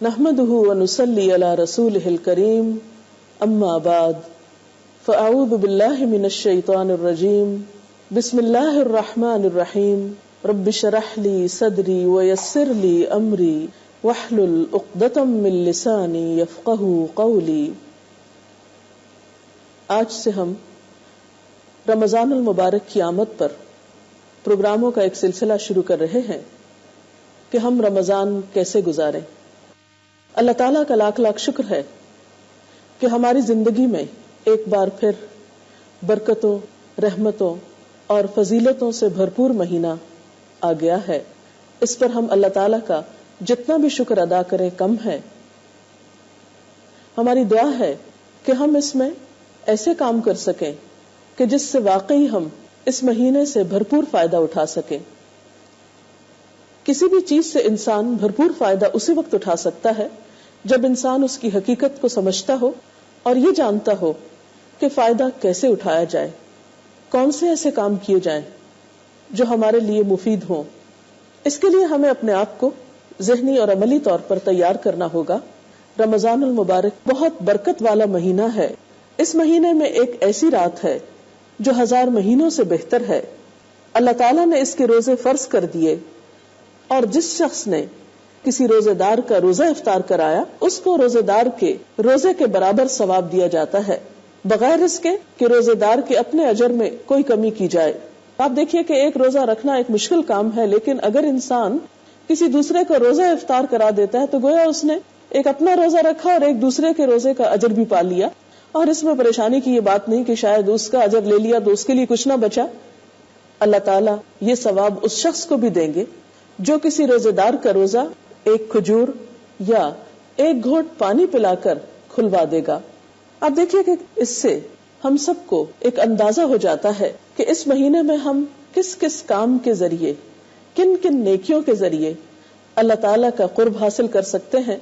نحمده ونصلي على رسوله الكريم اما بعد فاعوذ بالله من الشيطان الرجيم بسم الله الرحمن الرحيم رب اشرح لي صدري ويسر لي امري واحلل عقدة من لساني يفقهوا قولي۔ آج سے ہم رمضان المبارک کی آمد پر پروگراموں کا ایک سلسلہ شروع کر رہے ہیں کہ ہم رمضان کیسے گزاریں۔ اللہ تعالیٰ کا لاکھ لاکھ شکر ہے کہ ہماری زندگی میں ایک بار پھر برکتوں، رحمتوں اور فضیلتوں سے بھرپور مہینہ آ گیا ہے۔ اس پر ہم اللہ تعالیٰ کا جتنا بھی شکر ادا کریں کم ہے۔ ہماری دعا ہے کہ ہم اس میں ایسے کام کر سکیں کہ جس سے واقعی ہم اس مہینے سے بھرپور فائدہ اٹھا سکیں۔ کسی بھی چیز سے انسان بھرپور فائدہ اسی وقت اٹھا سکتا ہے جب انسان اس کی حقیقت کو سمجھتا ہو اور یہ جانتا ہو کہ فائدہ کیسے اٹھایا جائے، کون سے ایسے کام کیے جائیں جو ہمارے لیے مفید ہوں۔ اس کے لیے ہمیں اپنے آپ کو ذہنی اور عملی طور پر تیار کرنا ہوگا۔ رمضان المبارک بہت برکت والا مہینہ ہے۔ اس مہینے میں ایک ایسی رات ہے جو 1000 مہینوں سے بہتر ہے۔ اللہ تعالیٰ نے اس کے روزے فرض کر دیے، اور جس شخص نے کسی روزے دار کا روزہ افطار کرایا اس کو روزے دار کے روزے کے برابر ثواب دیا جاتا ہے، بغیر اس کے کہ روزے دار کے اپنے اجر میں کوئی کمی کی جائے۔ آپ دیکھیے کہ ایک روزہ رکھنا ایک مشکل کام ہے، لیکن اگر انسان کسی دوسرے کو روزہ افطار کرا دیتا ہے تو گویا اس نے ایک اپنا روزہ رکھا اور ایک دوسرے کے روزے کا اجر بھی پا لیا، اور اس میں پریشانی کی یہ بات نہیں کہ شاید اس کا اجر لے لیا تو اس کے لیے کچھ نہ بچا۔ اللہ تعالیٰ یہ ثواب اس شخص کو بھی دیں گے جو کسی روزے دار کا روزہ ایک کھجور یا ایک گھونٹ پانی پلا کر کھلوا دے گا۔ اب دیکھیے کہ اس سے ہم سب کو ایک اندازہ ہو جاتا ہے کہ اس مہینے میں ہم کس کس کام کے ذریعے، کن کن نیکیوں کے ذریعے اللہ تعالیٰ کا قرب حاصل کر سکتے ہیں،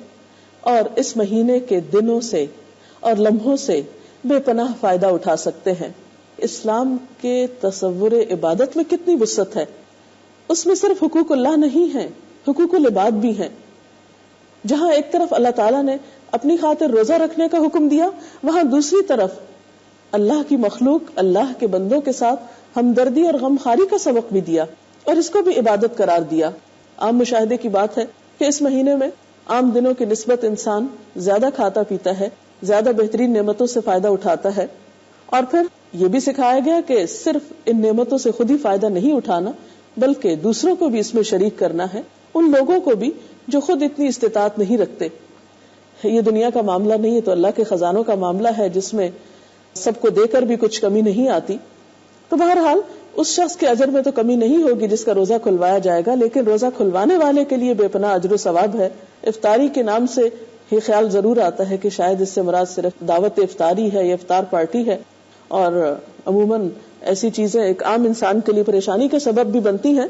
اور اس مہینے کے دنوں سے اور لمحوں سے بے پناہ فائدہ اٹھا سکتے ہیں۔ اسلام کے تصور عبادت میں کتنی وسعت ہے۔ اس میں صرف حقوق اللہ نہیں ہے، حقوق العباد بھی ہیں۔ جہاں ایک طرف اللہ تعالیٰ نے اپنی خاطر روزہ رکھنے کا حکم دیا، وہاں دوسری طرف اللہ کی مخلوق، اللہ کے بندوں کے ساتھ ہمدردی اور غمخواری کا سبق بھی دیا، اور اس کو بھی عبادت قرار دیا۔ عام مشاہدے کی بات ہے کہ اس مہینے میں عام دنوں کی نسبت انسان زیادہ کھاتا پیتا ہے، زیادہ بہترین نعمتوں سے فائدہ اٹھاتا ہے، اور پھر یہ بھی سکھایا گیا کہ صرف ان نعمتوں سے خود ہی فائدہ نہیں اٹھانا بلکہ دوسروں کو بھی اس میں شریک کرنا ہے، ان لوگوں کو بھی جو خود اتنی استطاعت نہیں رکھتے۔ یہ دنیا کا معاملہ نہیں ہے، تو اللہ کے خزانوں کا معاملہ ہے جس میں سب کو دے کر بھی کچھ کمی نہیں آتی۔ تو بہرحال اس شخص کے اجر میں تو کمی نہیں ہوگی جس کا روزہ کھلوایا جائے گا، لیکن روزہ کھلوانے والے کے لیے بے پناہ اجر و ثواب ہے۔ افطاری کے نام سے یہ خیال ضرور آتا ہے کہ شاید اس سے مراد صرف دعوت افطاری ہے یا افطار پارٹی ہے، اور عموماً ایسی چیزیں ایک عام انسان کے لیے پریشانی کا سبب بھی بنتی ہیں،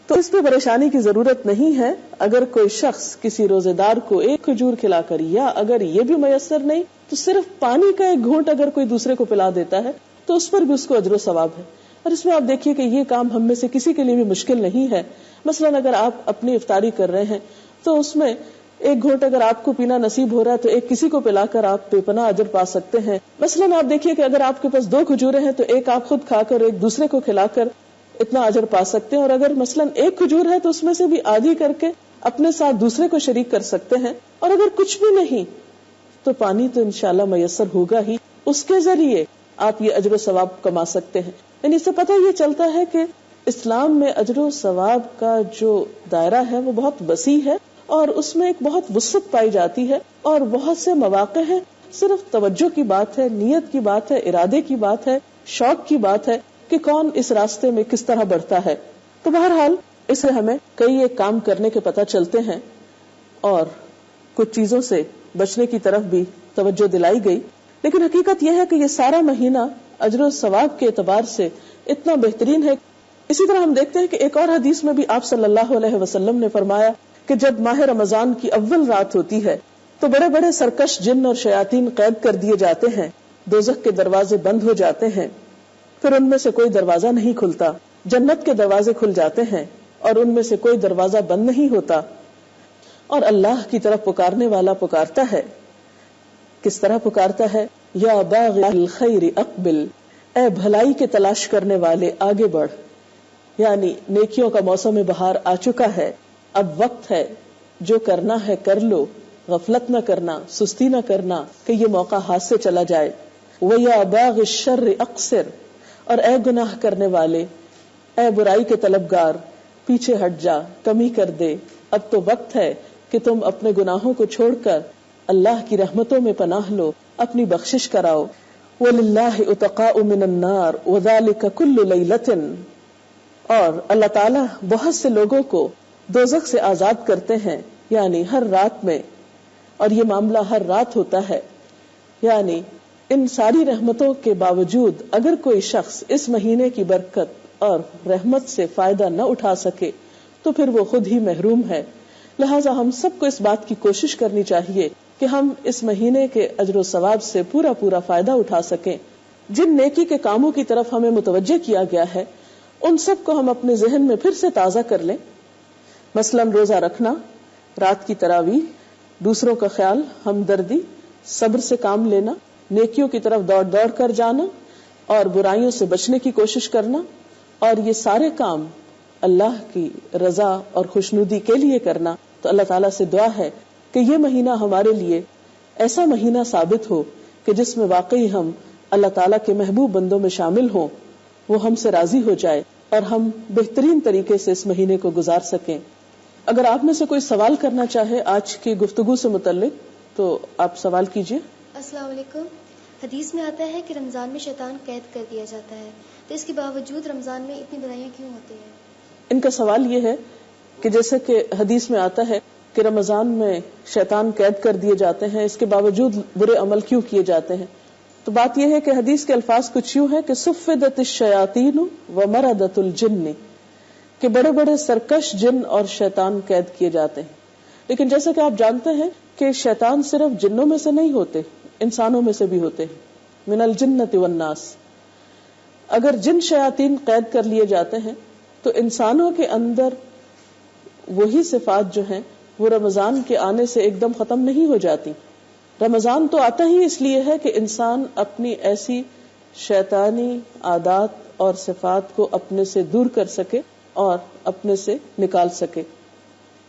تو اس پہ پریشانی کی ضرورت نہیں ہے۔ اگر کوئی شخص کسی روزے دار کو ایک کھجور کھلا کر، یا اگر یہ بھی میسر نہیں تو صرف پانی کا ایک گھونٹ اگر کوئی دوسرے کو پلا دیتا ہے تو اس پر بھی اس کو اجر و ثواب ہے۔ اور اس میں آپ دیکھیے کہ یہ کام ہم میں سے کسی کے لیے بھی مشکل نہیں ہے۔ مثلاً اگر آپ اپنی افطاری کر رہے ہیں تو اس میں ایک گھونٹ اگر آپ کو پینا نصیب ہو رہا ہے تو ایک کسی کو پلا کر آپ بے پناہ اجر پا سکتے ہیں۔ مثلاً آپ دیکھیے کہ اگر آپ کے پاس 2 کھجوریں ہیں تو ایک آپ خود کھا کر ایک دوسرے کو کھلا کر اتنا اجر پا سکتے ہیں، اور اگر مثلاً ایک کھجور ہے تو اس میں سے بھی آدھی کر کے اپنے ساتھ دوسرے کو شریک کر سکتے ہیں، اور اگر کچھ بھی نہیں تو پانی تو انشاءاللہ میسر ہوگا ہی، اس کے ذریعے آپ یہ اجر و ثواب کما سکتے ہیں۔ یعنی اس سے پتہ یہ چلتا ہے کہ اسلام میں اجر و ثواب کا جو دائرہ ہے وہ بہت وسیع ہے، اور اس میں ایک بہت وسعت پائی جاتی ہے، اور بہت سے مواقع ہیں۔ صرف توجہ کی بات ہے، نیت کی بات ہے، ارادے کی بات ہے، شوق کی بات ہے کہ کون اس راستے میں کس طرح بڑھتا ہے۔ تو بہرحال اس سے ہمیں کئی ایک کام کرنے کے پتہ چلتے ہیں، اور کچھ چیزوں سے بچنے کی طرف بھی توجہ دلائی گئی۔ لیکن حقیقت یہ ہے کہ یہ سارا مہینہ اجر و ثواب کے اعتبار سے اتنا بہترین ہے۔ اسی طرح ہم دیکھتے ہیں کہ ایک اور حدیث میں بھی آپ صلی اللہ علیہ وسلم نے فرمایا کہ جب ماہ رمضان کی اول رات ہوتی ہے تو بڑے بڑے سرکش جن اور شیاطین قید کر دیے جاتے ہیں، دوزخ کے دروازے بند ہو جاتے ہیں، پھر ان میں سے کوئی دروازہ نہیں کھلتا، جنت کے دروازے کھل جاتے ہیں اور ان میں سے کوئی دروازہ بند نہیں ہوتا۔ اور اللہ کی طرف پکارنے والا پکارتا ہے. کس طرح پکارتا ہے؟ یا باغی الخیر اقبل، اے بھلائی کے تلاش کرنے والے آگے بڑھ. یعنی نیکیوں کا موسم بہار آ چکا ہے، اب وقت ہے، جو کرنا ہے کر لو، غفلت نہ کرنا، سستی نہ کرنا کہ یہ موقع ہاتھ سے چلا جائے. وَيَا بَاغِ الشَّرِّ اقصر، اور اے گناہ کرنے والے، اے برائی کے طلبگار، پیچھے ہٹ جا، کمی کر دے. اب تو وقت ہے کہ تم اپنے گناہوں کو چھوڑ کر اللہ کی رحمتوں میں پناہ لو، اپنی بخشش کراؤ. وَلِلَّهِ اُتَقَاءُ مِنَ النَّارِ وَذَلِكَ كُلُّ لَيْلَةٍ، اور اللہ تعالیٰ بہت سے لوگوں کو دوزخ سے آزاد کرتے ہیں، یعنی ہر رات میں، اور یہ معاملہ ہر رات ہوتا ہے. یعنی ان ساری رحمتوں کے باوجود اگر کوئی شخص اس مہینے کی برکت اور رحمت سے فائدہ نہ اٹھا سکے تو پھر وہ خود ہی محروم ہے. لہٰذا ہم سب کو اس بات کی کوشش کرنی چاہیے کہ ہم اس مہینے کے اجر و ثواب سے پورا فائدہ اٹھا سکیں. جن نیکی کے کاموں کی طرف ہمیں متوجہ کیا گیا ہے ان سب کو ہم اپنے ذہن میں پھر سے تازہ کر لیں. مثلاً روزہ رکھنا، رات کی تراویح، دوسروں کا خیال، ہمدردی، صبر سے کام لینا، نیکیوں کی طرف دوڑ کر جانا اور برائیوں سے بچنے کی کوشش کرنا، اور یہ سارے کام اللہ کی رضا اور خوشنودی کے لیے کرنا. تو اللہ تعالیٰ سے دعا ہے کہ یہ مہینہ ہمارے لیے ایسا مہینہ ثابت ہو کہ جس میں واقعی ہم اللہ تعالیٰ کے محبوب بندوں میں شامل ہوں، وہ ہم سے راضی ہو جائے اور ہم بہترین طریقے سے اس مہینے کو گزار سکیں. اگر آپ میں سے کوئی سوال کرنا چاہے آج کی گفتگو سے متعلق تو آپ سوال کیجیے. السلام علیکم. حدیث میں آتا ہے کہ رمضان میں شیطان قید کر دیا جاتا ہے، تو اس کے باوجود رمضان میں اتنی برائیاں کیوں ہوتی ہیں؟ ان کا سوال یہ ہے کہ جیسے کہ حدیث میں آتا ہے کہ رمضان میں شیطان قید کر دیے جاتے ہیں، اس کے باوجود برے عمل کیوں کیے جاتے ہیں؟ تو بات یہ ہے کہ حدیث کے الفاظ کچھ یوں ہے کہ صفدت الشیاطین ومردت الجن، کہ بڑے بڑے سرکش جن اور شیطان قید کیے جاتے ہیں. لیکن جیسا کہ آپ جانتے ہیں کہ شیطان صرف جنوں میں سے نہیں ہوتے، انسانوں میں سے بھی ہوتے ہیں. من الجنۃ والناس. اگر جن شیاطین قید کر لیے جاتے ہیں تو انسانوں کے اندر وہی صفات جو ہیں وہ رمضان کے آنے سے ایک دم ختم نہیں ہو جاتی. رمضان تو آتا ہی اس لیے ہے کہ انسان اپنی ایسی شیطانی عادات اور صفات کو اپنے سے دور کر سکے اور اپنے سے نکال سکے.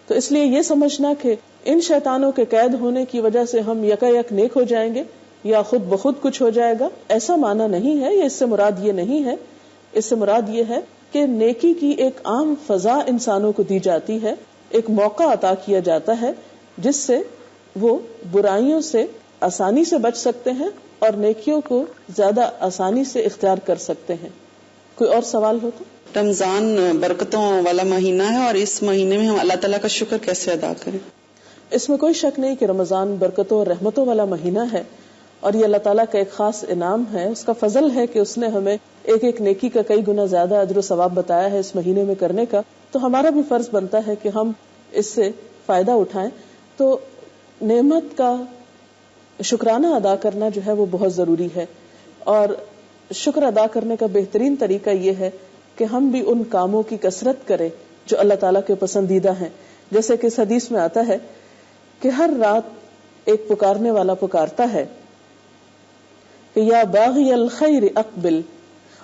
تو اس لیے یہ سمجھنا کہ ان شیطانوں کے قید ہونے کی وجہ سے ہم یکایک نیک ہو جائیں گے یا خود بخود کچھ ہو جائے گا، ایسا معنی نہیں ہے. اس سے مراد یہ نہیں ہے. اس سے مراد یہ ہے کہ نیکی کی ایک عام فضا انسانوں کو دی جاتی ہے، ایک موقع عطا کیا جاتا ہے جس سے وہ برائیوں سے آسانی سے بچ سکتے ہیں اور نیکیوں کو زیادہ آسانی سے اختیار کر سکتے ہیں. کوئی اور سوال ہو تو؟ رمضان برکتوں والا مہینہ ہے اور اس مہینے میں ہم اللہ تعالیٰ کا شکر کیسے ادا کریں؟ اس میں کوئی شک نہیں کہ رمضان برکتوں اور رحمتوں والا مہینہ ہے اور یہ اللہ تعالیٰ کا ایک خاص انعام ہے. اس کا فضل ہے کہ اس نے ہمیں ایک ایک نیکی کا کئی گنا زیادہ اجر و ثواب بتایا ہے اس مہینے میں کرنے کا. تو ہمارا بھی فرض بنتا ہے کہ ہم اس سے فائدہ اٹھائیں. تو نعمت کا شکرانہ ادا کرنا جو ہے وہ بہت ضروری ہے، اور شکر ادا کرنے کا بہترین طریقہ یہ ہے کہ ہم بھی ان کاموں کی کثرت کریں جو اللہ تعالیٰ کے پسندیدہ ہیں. جیسے کہ اس حدیث میں آتا ہے کہ ہر رات ایک پکارنے والا پکارتا ہے کہ یا باغی الخیر اقبل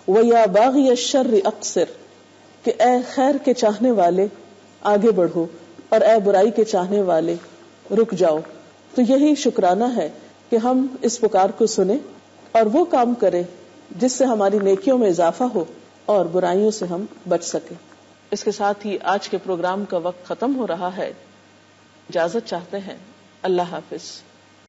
و یا باغی الشر اقصر، کہ اے خیر کے چاہنے والے آگے بڑھو اور اے برائی کے چاہنے والے رک جاؤ. تو یہی شکرانہ ہے کہ ہم اس پکار کو سنیں اور وہ کام کریں جس سے ہماری نیکیوں میں اضافہ ہو اور برائیوں سے ہم بچ سکیں. اس کے ساتھ ہی آج کے پروگرام کا وقت ختم ہو رہا ہے. اجازت چاہتے ہیں. اللہ حافظ.